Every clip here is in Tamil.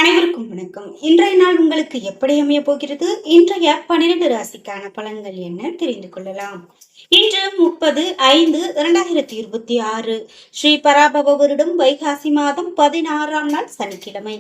அனைவருக்கும் வணக்கம். இன்றைய நாள் உங்களுக்கு எப்படி அமைய போகிறது? இன்றைய 12 ராசிக்கான பலன்கள் என்ன தெரிந்து கொள்ளலாம். இன்று 30/5/2026 ஸ்ரீ பராபவ வருடம் வைகாசி மாதம் 16ஆம் நாள் சனிக்கிழமை.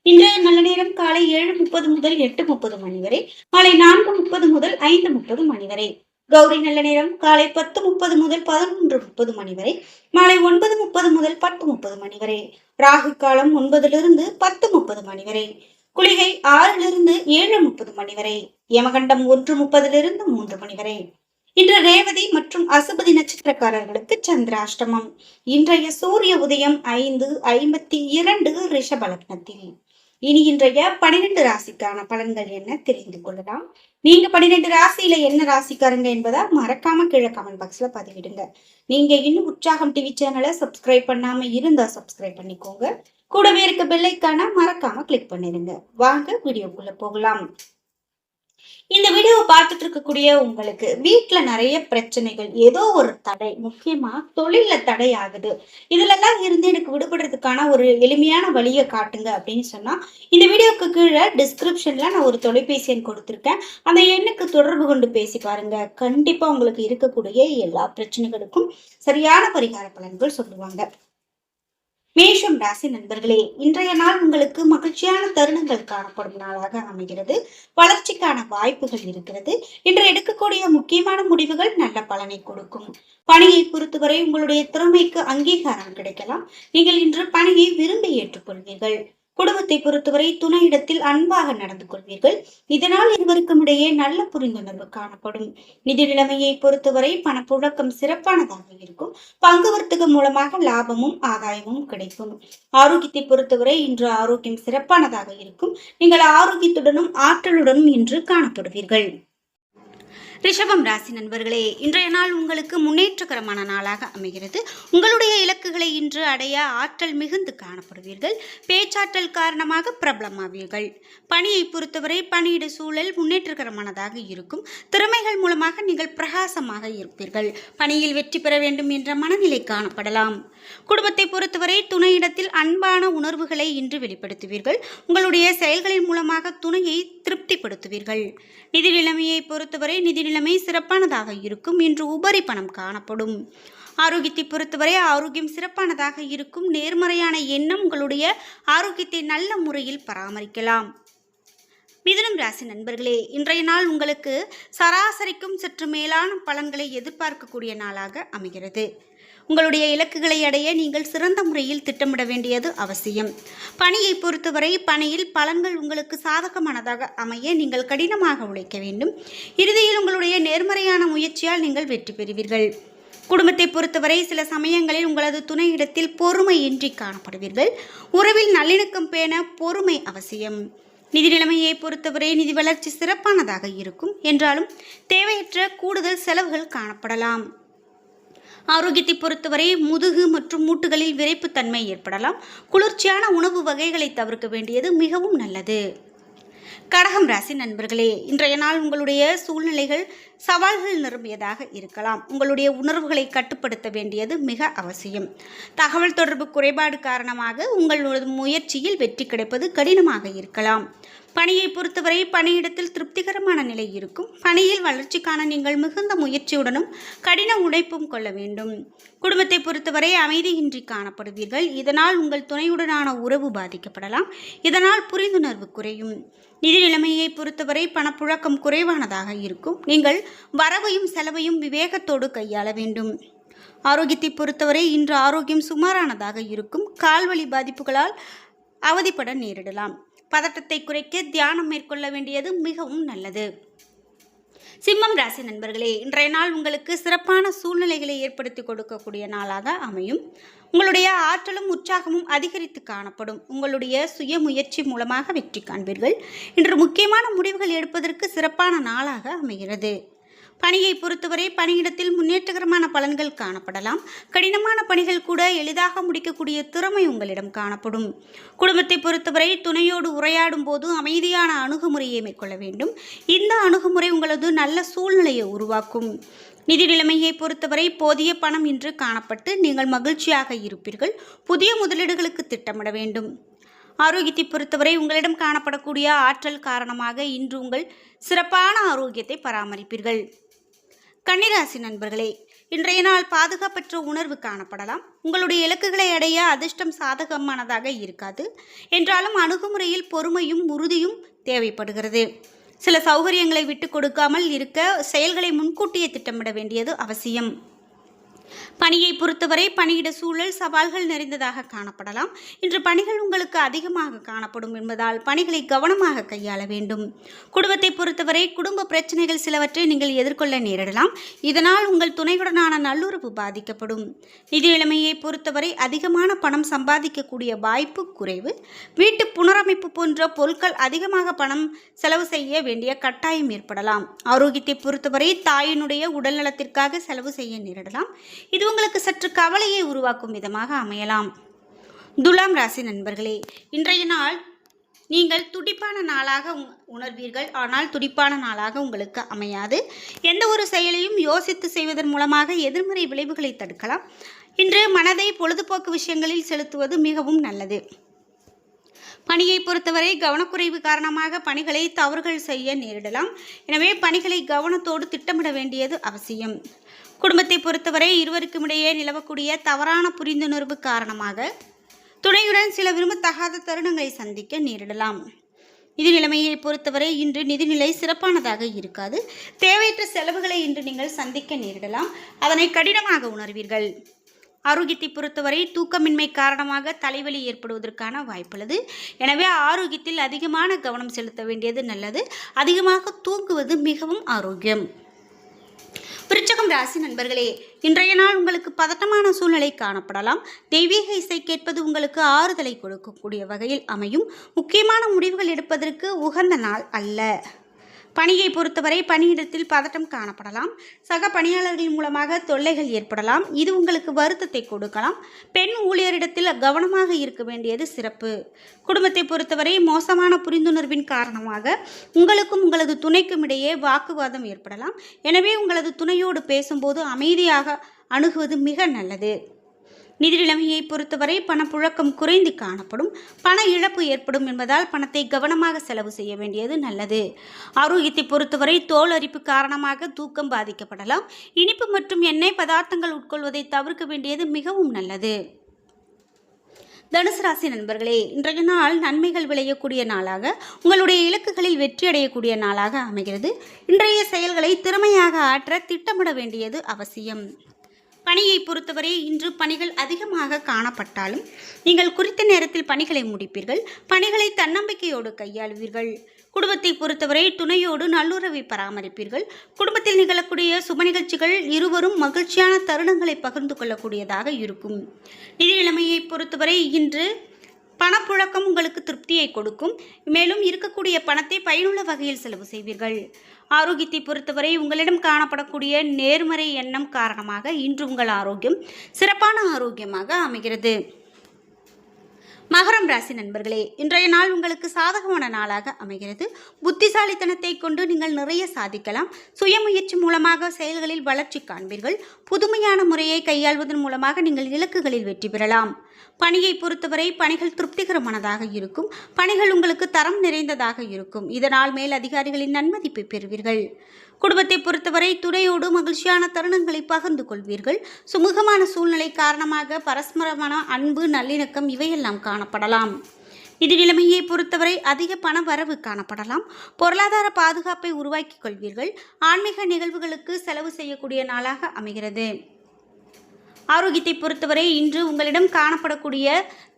இன்றைய நல்ல நேரம் காலை 7:30 முதல் 8:30 மணி வரை, மாலை 4:30 முதல் 5:30 மணி வரை. கௌரி நல்ல நேரம் காலை 10:30 முதல் 11:30 மணி வரை, மாலை 9:30 முதல் 10:30 மணி வரை. ராகு காலம் 9 to 10:30 மணி வரை. குளிகை 6 to 7:30 மணி வரை. யமகண்டம் 1:30 to 3 மணி வரை. இன்று ரேவதி மற்றும் அசுபதி நட்சத்திரக்காரர்களுக்கு சந்திராஷ்டமம். இன்றைய சூரிய உதயம் 5:52 ரிஷப லக்னத்தில். இனி இன்றைய 12 ராசிக்கான பலன்கள் என்ன தெரிந்து கொள்ளலாம். நீங்க 12 ராசியில என்ன ராசிக்காரங்க என்பதை மறக்காம கீழே கமெண்ட் பாக்ஸ்ல பதிவிடுங்க. நீங்க இன்னும் உற்சாகம் டிவி சேனலை சப்ஸ்கிரைப் பண்ணாம இருந்தா சப்ஸ்கிரைப் பண்ணிக்கோங்க. கூடவே இருக்க பெல் ஐகானை மறக்காம கிளிக் பண்ணிருங்க. வாங்க வீடியோக்குள்ள போகலாம். இந்த வீடியோவை பார்த்துட்டு இருக்கக்கூடிய உங்களுக்கு வீட்டுல நிறைய பிரச்சனைகள், ஏதோ ஒரு தடை, முக்கியமா தொழில தடை ஆகுது, இதுலெல்லாம் இருந்து எனக்கு விடுபடுறதுக்கான ஒரு எளிமையான வழியை காட்டுங்க அப்படின்னு சொன்னா இந்த வீடியோக்கு கீழே டிஸ்கிரிப்ஷன்ல நான் ஒரு தொலைபேசி எண் கொடுத்திருக்கேன். அந்த எண்ணுக்கு தொடர்பு கொண்டு பேசி பாருங்க. கண்டிப்பா உங்களுக்கு இருக்கக்கூடிய எல்லா பிரச்சனைகளுக்கும் சரியான பரிகார பலன்கள் சொல்லுவாங்க. மேஷம் ராசி நண்பர்களே, இன்றைய நாள் உங்களுக்கு மகிழ்ச்சியான தருணங்கள் காணப்படும் நாளாக அமைகிறது. வளர்ச்சிக்கான வாய்ப்புகள் இருக்கிறது. இன்று எடுக்கக்கூடிய முக்கியமான முடிவுகள் நல்ல பலனை கொடுக்கும். பணியை பொறுத்தவரை உங்களுடைய திறமைக்கு அங்கீகாரம் கிடைக்கலாம். நீங்கள் இன்று பணியை விரும்பி ஏற்றுக்கொள்வீர்கள். குடும்பத்தை பொறுத்தவரை துணையிடத்தில் அன்பாக நடந்து கொள்வீர்கள். இதனால் இருவருக்கும் இடையே நல்ல புரிந்துணர்வு காணப்படும். நிதி நிலைமையை பொறுத்தவரை பணப்புழக்கம் சிறப்பானதாக இருக்கும். பங்கு வர்த்தகம் மூலமாக லாபமும் ஆதாயமும் கிடைக்கும். ஆரோக்கியத்தை பொறுத்தவரை இன்று ஆரோக்கியம் சிறப்பானதாக இருக்கும். நீங்கள் ஆரோக்கியத்துடனும் ஆற்றலுடனும் இன்று காணப்படுவீர்கள். ரிஷபம் ராசி நண்பர்களே, இன்றைய நாள் உங்களுக்கு முன்னேற்றகரமான நாளாக அமைகிறது. உங்களுடைய இலக்குகளை இன்று அடைய ஆற்றல் மிகுந்து காணப்படுவீர்கள். பேச்சாற்றல் காரணமாக பிரபலமாவீர்கள். பணியை பொறுத்தவரை பணியிட சூழல் முன்னேற்றகரமானதாக இருக்கும். திறமைகள் மூலமாக நீங்கள் பிரகாசமாக இருப்பீர்கள். பணியில் வெற்றி பெற வேண்டும் என்ற மனநிலை காணப்படலாம். குடும்பத்தை பொறுத்தவரை துணையிடத்தில் அன்பான உணர்வுகளை இன்று வெளிப்படுத்துவீர்கள். உங்களுடைய செயல்களின் மூலமாக துணையை திருப்திப்படுத்துவீர்கள். நிதி நிலைமையை பொறுத்தவரை நிதி நிலைமை சிறப்பானதாக இருக்கும். இன்று உபரி பணம் காணப்படும். ஆரோக்கியத்தை பொறுத்தவரை ஆரோக்கியம் சிறப்பானதாக இருக்கும். நேர்மறையான எண்ணம் உங்களுடைய ஆரோக்கியத்தை நல்ல முறையில் பராமரிக்கலாம். மிதுனம் ராசி நண்பர்களே, இன்றைய நாள் உங்களுக்கு சராசரிக்கும் சற்று மேலான பலன்களை எதிர்பார்க்கக்கூடிய நாளாக அமைகிறது. உங்களுடைய இலக்குகளை அடைய நீங்கள் சிறந்த முறையில் திட்டமிட வேண்டியது அவசியம். பணியை பொறுத்தவரை பணியில் பலன்கள் உங்களுக்கு சாதகமானதாக அமைய நீங்கள் கடினமாக உழைக்க வேண்டும். இறுதியில் உங்களுடைய நேர்மறையான முயற்சியால் நீங்கள் வெற்றி பெறுவீர்கள். குடும்பத்தை பொறுத்தவரை சில சமயங்களில் உங்களது துணையிடத்தில் பொறுமையின்றி காணப்படுவீர்கள். உறவில் நல்லிணக்கம் பேண பொறுமை அவசியம். நிதி நிலைமையை பொறுத்தவரை நிதி வளர்ச்சி சிறப்பானதாக இருக்கும். என்றாலும் தேவையற்ற கூடுதல் செலவுகள் காணப்படலாம். ஆரோக்கியத்தை பொறுத்தவரை முதுகு மற்றும் மூட்டுகளில் விரைப்புத்தன்மை ஏற்படலாம். குளிர்ச்சியான உணவு வகைகளை தவிர்க்க வேண்டியது மிகவும் நல்லது. கடகம் ராசி நண்பர்களே, இன்றைய நாள் உங்களுடைய சூழ்நிலைகள் சவால்கள் நிரம்பியதாக இருக்கலாம். உங்களுடைய உணர்வுகளை கட்டுப்படுத்த வேண்டியது மிக அவசியம். தகவல் தொடர்பு குறைபாடு காரணமாக உங்களது முயற்சியில் வெற்றி கிடைப்பது கடினமாக இருக்கலாம். பணியை பொறுத்தவரை பணியிடத்தில் திருப்திகரமான நிலை இருக்கும். பணியில் வளர்ச்சிக்கான நீங்கள் மிகுந்த முயற்சியுடனும் கடின உழைப்பும் கொள்ள வேண்டும். குடும்பத்தை பொறுத்தவரை அமைதியின்றி காணப்படுவீர்கள். இதனால் உங்கள் துணையுடனான உறவு பாதிக்கப்படலாம். இதனால் புரிந்துணர்வு குறையும். நிதி நிலைமையை பொறுத்தவரை பணப்புழக்கம் குறைவானதாக இருக்கும். நீங்கள் வரவையும் செலவையும் விவேகத்தோடு கையாள வேண்டும். ஆரோக்கியத்தை பொறுத்தவரை இன்று ஆரோக்கியம் சுமாரானதாக இருக்கும். கால்வலி பாதிப்புகளால் அவதிப்பட நேரிடலாம். பதட்டத்தை குறைக்க தியானம் மேற்கொள்ள வேண்டியது மிகவும் நல்லது. சிம்மம் ராசி நண்பர்களே, இன்றைய நாள் உங்களுக்கு சிறப்பான சூழ்நிலைகளை ஏற்படுத்தி கொடுக்கக்கூடிய நாளாக அமையும். உங்களுடைய ஆற்றலும் உற்சாகமும் அதிகரித்து காணப்படும். உங்களுடைய சுய முயற்சி மூலமாக வெற்றி காண்பீர்கள். இன்று முக்கியமான முடிவுகள் எடுப்பதற்கு சிறப்பான நாளாக அமைகிறது. பணியை பொறுத்தவரை பணியிடத்தில் முன்னேற்றகரமான பலன்கள் காணப்படலாம். கடினமான பணிகள் கூட எளிதாக முடிக்கக்கூடிய திறமை உங்களிடம் காணப்படும். குடும்பத்தை பொறுத்தவரை துணையோடு உரையாடும் போது அமைதியான அணுகுமுறையை மேற்கொள்ள வேண்டும். இந்த அணுகுமுறை உங்களது நல்ல சூழ்நிலையை உருவாக்கும். நிதி நிலைமையை பொறுத்தவரை போதிய பணம் இன்று காணப்பட்டு நீங்கள் மகிழ்ச்சியாக இருப்பீர்கள். புதிய முதலீடுகளுக்கு திட்டமிட வேண்டும். ஆரோக்கியத்தை பொறுத்தவரை உங்களிடம் காணப்படக்கூடிய ஆற்றல் காரணமாக இன்று உங்கள் சிறப்பான ஆரோக்கியத்தை பராமரிப்பீர்கள். கன்னிராசி நண்பர்களே, இன்றைய நாள் பாதுகாப்பற்ற உணர்வு காணப்படலாம். உங்களுடைய இலக்குகளை அடைய அதிர்ஷ்டம் சாதகமானதாக இருக்காது. என்றாலும் அணுகுமுறையில் பொறுமையும் உறுதியும் தேவைப்படுகிறது. சில சௌகரியங்களை விட்டு கொடுக்காமல் இருக்க செயல்களை முன்கூட்டியே திட்டமிட வேண்டியது அவசியம். பணியை பொறுத்தவரை பணியிட சூழல் சவால்கள் நிறைந்ததாக காணப்படலாம். இன்று பணிகள் உங்களுக்கு அதிகமாக காணப்படும் என்பதால் பணிகளை கவனமாக கையாள வேண்டும். குடும்பத்தை பொறுத்தவரை குடும்ப பிரச்சனைகள் சிலவற்றை நீங்கள் எதிர்கொள்ள நேரிடலாம். இதனால் உங்கள் துணையுடனான நல்லுறவு பாதிக்கப்படும். நிதி நிலைமையை பொறுத்தவரை அதிகமான பணம் சம்பாதிக்கக்கூடிய வாய்ப்பு குறைவு. வீட்டு புனரமைப்பு போன்ற பொருட்கள் அதிகமாக பணம் செலவு செய்ய வேண்டிய கட்டாயம் ஏற்படலாம். ஆரோக்கியத்தை பொறுத்தவரை தாயினுடைய உடல் நலத்திற்காக செலவு செய்ய நேரிடலாம். இது உங்களுக்கு சற்று கவலையை உருவாக்கும் விதமாக அமையலாம். துலாம் ராசி நண்பர்களே, இன்றைய நாள் நீங்கள் துடிப்பான நாளாக உணர்வீர்கள். ஆனால் துடிப்பான நாளாக உங்களுக்கு அமையாது. எந்த ஒரு செயலையும் யோசித்து செய்வதன் மூலமாக எதிர்மறை விளைவுகளை தடுக்கலாம். இன்று மனதை பொழுதுபோக்கு விஷயங்களில் செலுத்துவது மிகவும் நல்லது. பணியை பொறுத்தவரை கவனக்குறைவு காரணமாக பணிகளை தவறுகள் செய்ய நேரிடலாம். எனவே பணிகளை கவனத்தோடு திட்டமிட வேண்டியது அவசியம். குடும்பத்தை பொறுத்தவரை இருவருக்கும் இடையே நிலவக்கூடிய தவறான புரிந்துணர்வு காரணமாக துணையுடன் சில விரும்பத்தகாத தருணங்களை சந்திக்க நேரிடலாம். நிதி நிலைமையை பொறுத்தவரை இன்று நிதிநிலை சிறப்பானதாக இருக்காது. தேவையற்ற செலவுகளை இன்று நீங்கள் சந்திக்க நேரிடலாம். அதனை கடினமாக உணர்வீர்கள். ஆரோக்கியத்தை பொறுத்தவரை தூக்கமின்மை காரணமாக தலைவலி ஏற்படுவதற்கான வாய்ப்புள்ளது. எனவே ஆரோக்கியத்தில் அதிகமான கவனம் செலுத்த வேண்டியது நல்லது. அதிகமாக தூங்குவது மிகவும் ஆரோக்கியம். விருச்சிகம் ராசி நண்பர்களே, இன்றைய நாள் உங்களுக்கு பதட்டமான சூழ்நிலை காணப்படலாம். தெய்வீக இசை கேட்பது உங்களுக்கு ஆறுதலை கொடுக்கக்கூடிய வகையில் அமையும். முக்கியமான முடிவுகள் எடுப்பதற்கு உகந்த நாள் அல்ல. பணியை பொறுத்தவரை பணியிடத்தில் பதட்டம் காணப்படலாம். சக பணியாளர்கள் மூலமாக தொல்லைகள் ஏற்படலாம். இது உங்களுக்கு வருத்தத்தை கொடுக்கலாம். பெண் ஊழியரிடத்தில் கவனமாக இருக்க வேண்டியது சிறப்பு. குடும்பத்தை பொறுத்தவரை மோசமான புரிந்துணர்வின் காரணமாக உங்களுக்கும் உங்களது துணைக்கும் இடையே வாக்குவாதம் ஏற்படலாம். எனவே உங்களது துணையோடு பேசும்போது அமைதியாக அணுகுவது மிக நல்லது. நிதி நிலைமையை பொறுத்தவரை பணப்புழக்கம் குறைந்து காணப்படும். பண இழப்பு ஏற்படும் என்பதால் பணத்தை கவனமாக செலவு செய்ய வேண்டியது நல்லது. ஆரோக்கியத்தை பொறுத்தவரை தோல் அரிப்பு காரணமாக தூக்கம் பாதிக்கப்படலாம். இனிப்பு மற்றும் எண்ணெய் பதார்த்தங்கள் உட்கொள்வதை தவிர்க்க வேண்டியது மிகவும் நல்லது. தனுசு ராசி நண்பர்களே, இன்றைய நாள் நன்மைகள் விளையக்கூடிய நாளாக உங்களுடைய இலக்குகளில் வெற்றி அடையக்கூடிய நாளாக அமைகிறது. இன்றைய செயல்களை திறமையாக ஆற்ற திட்டமிட வேண்டியது அவசியம். பணியை பொறுத்தவரை இன்று பணிகள் அதிகமாக காணப்பட்டாலும் நீங்கள் குறித்த நேரத்தில் பணிகளை முடிப்பீர்கள். பணிகளை தன்னம்பிக்கையோடு கையாளுவீர்கள். குடும்பத்தை பொறுத்தவரை துணையோடு நல்லுறவை பராமரிப்பீர்கள். குடும்பத்தில் நிகழக்கூடிய சுப நிகழ்ச்சிகள் இருவரும் மகிழ்ச்சியான தருணங்களை பகிர்ந்து கொள்ளக்கூடியதாக இருக்கும். நிதி நிலைமையை பொறுத்தவரை இன்று பணப்புழக்கம் உங்களுக்கு திருப்தியை கொடுக்கும். மேலும் இருக்கக்கூடிய பணத்தை பயனுள்ள வகையில் செலவு செய்வீர்கள். ஆரோக்கியத்தை பொறுத்தவரை உங்களிடம் காணப்படக்கூடிய நேர்மறை எண்ணம் காரணமாக இன்று உங்கள் ஆரோக்கியம் சிறப்பான ஆரோக்கியமாக அமைகிறது. மகரம் ராசி நண்பர்களே, இன்றைய நாள் உங்களுக்கு சாதகமான நாளாக அமைகிறது. புத்திசாலித்தனத்தை கொண்டு நீங்கள் நிறைய சாதிக்கலாம். சுயமுயற்சி மூலமாக செயல்களில் வளர்ச்சி காண்பீர்கள். புதுமையான முறையை கையாள்வதன் மூலமாக நீங்கள் இலக்குகளில் வெற்றி பெறலாம். பணியை பொறுத்தவரை பணிகள் திருப்திகரமானதாக இருக்கும். பணிகள் உங்களுக்கு தரம் நிறைந்ததாக இருக்கும். இதனால் மேல் அதிகாரிகளின் நன்மதிப்பை பெறுவீர்கள். குடும்பத்தை பொறுத்தவரை துணையோடு மகிழ்ச்சியான தருணங்களை பகிர்ந்து கொள்வீர்கள். சுமூகமான சூழ்நிலை காரணமாக பரஸ்பரமான அன்பு நல்லிணக்கம் இவையெல்லாம் காணப்படலாம். நிதி நிலைமையை பொறுத்தவரை அதிக பண வரவு காணப்படலாம். பொருளாதார பாதுகாப்பை உருவாக்கிக் கொள்வீர்கள். ஆன்மீக நிகழ்வுகளுக்கு செலவு செய்யக்கூடிய நாளாக அமைகிறது. ஆரோக்கியத்தை பொறுத்தவரை இன்று உங்களிடம் காணப்படக்கூடிய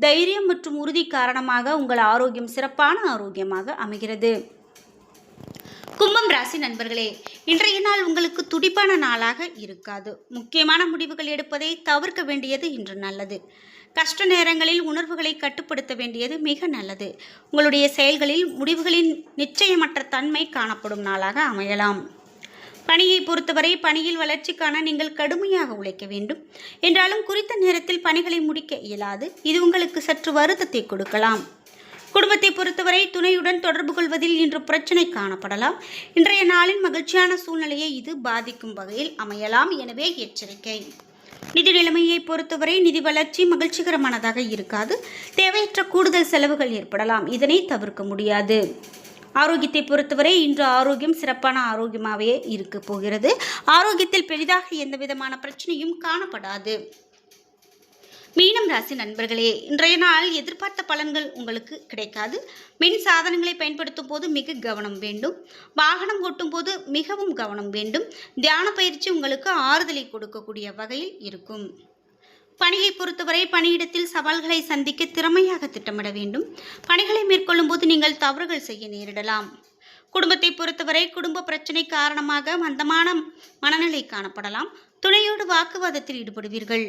தைரியம் மற்றும் உறுதி காரணமாக உங்கள் ஆரோக்கியம் சிறப்பான ஆரோக்கியமாக அமைகிறது. கும்பம் ராசி நண்பர்களே, இன்றைய நாள் உங்களுக்கு துடிப்பான நாளாக இருக்காது. முக்கியமான முடிவுகள் எடுப்பதை தவிர்க்க வேண்டியது இன்று நல்லது. கஷ்ட நேரங்களில் உணர்வுகளை கட்டுப்படுத்த வேண்டியது மிக நல்லது. உங்களுடைய செயல்களில் முடிவுகளின் நிச்சயமற்ற தன்மை காணப்படும் நாளாக அமையலாம். பணியை பொறுத்தவரை பணியில் வளர்ச்சிக்கான நீங்கள் கடுமையாக உழைக்க வேண்டும். என்றாலும் குறித்த நேரத்தில் பணிகளை முடிக்க இயலாது. இது உங்களுக்கு சற்று வருத்தத்தை கொடுக்கலாம். குடும்பத்தை பொறுத்தவரை துணையுடன் தொடர்பு கொள்வதில் இன்று பிரச்சனை காணப்படலாம். இன்றைய நாளின் மகிழ்ச்சியான சூழ்நிலையை இது பாதிக்கும் வகையில் அமையலாம். எனவே எச்சரிக்கை. நிதி நிலைமையை பொறுத்தவரை நிதி வளர்ச்சி மகிழ்ச்சிகரமானதாக இருக்காது. தேவையற்ற கூடுதல் செலவுகள் ஏற்படலாம். இதனை தவிர்க்க முடியாது. ஆரோக்கியத்தை பொறுத்தவரை இன்று ஆரோக்கியம் சிறப்பான ஆரோக்கியமாகவே இருக்க போகிறது. ஆரோக்கியத்தில் பெரிதாக எந்த விதமான பிரச்சனையும் காணப்படாது. மீனம் ராசி நண்பர்களே, இன்றைய நாள் எதிர்பார்த்த பலன்கள் உங்களுக்கு கிடைக்காது. மின் சாதனங்களை பயன்படுத்தும் போது மிக கவனம் வேண்டும். வாகனம் ஓட்டும் போது மிகவும் கவனம் வேண்டும். தியான பயிற்சி உங்களுக்கு ஆறுதலை கொடுக்கக்கூடிய வகையில் இருக்கும். பணியை பொறுத்தவரை பணியிடத்தில் சவால்களை சந்திக்க திறமையாக திட்டமிட வேண்டும். பணிகளை மேற்கொள்ளும் போது நீங்கள் தவறுகள் செய்ய நேரிடலாம். குடும்பத்தை பொறுத்தவரை குடும்ப பிரச்சனை காரணமாக மந்தமான மனநிலை காணப்படலாம். துணையோடு வாக்குவாதத்தில் ஈடுபடுவீர்கள்.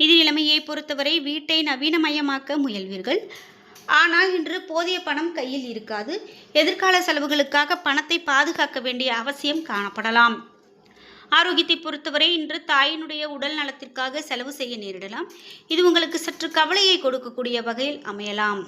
நிதி நிலைமையை பொறுத்தவரை வீட்டை நவீனமயமாக்க முயல்வீர்கள். ஆனால் இன்று போதிய பணம் கையில் இருக்காது. எதிர்கால செலவுகளுக்காக பணத்தை பாதுகாக்க வேண்டிய அவசியம் காணப்படலாம். ஆரோக்கியத்தை பொறுத்தவரை இன்று தாயினுடைய உடல் நலத்திற்காக செலவு செய்ய நேரிடலாம். இது உங்களுக்கு சற்று கவலையை கொடுக்கக்கூடிய வகையில் அமையலாம்.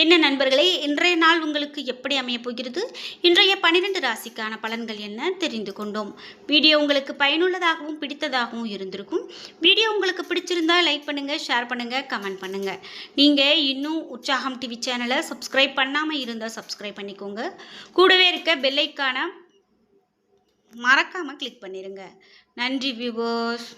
என்ன நண்பர்களே, இன்றைய நாள் உங்களுக்கு எப்படி அமையப் போகிறது? இன்றைய 12 ராசிக்கான பலன்கள் என்ன தெரிந்து கொண்டோம். வீடியோ உங்களுக்கு பயனுள்ளதாகவும் பிடித்ததாகவும் இருந்திருக்கும். வீடியோ உங்களுக்கு பிடிச்சிருந்தால் லைக் பண்ணுங்கள், ஷேர் பண்ணுங்கள், கமெண்ட் பண்ணுங்கள். நீங்கள் இன்னும் உற்சாகம் டிவி சேனலை சப்ஸ்கிரைப் பண்ணாமல் இருந்தால் சப்ஸ்கிரைப் பண்ணிக்கோங்க. கூடவே இருக்க பெல் ஐக்கானை மறக்காமல் கிளிக் பண்ணிடுங்க. நன்றி வியூவர்ஸ்.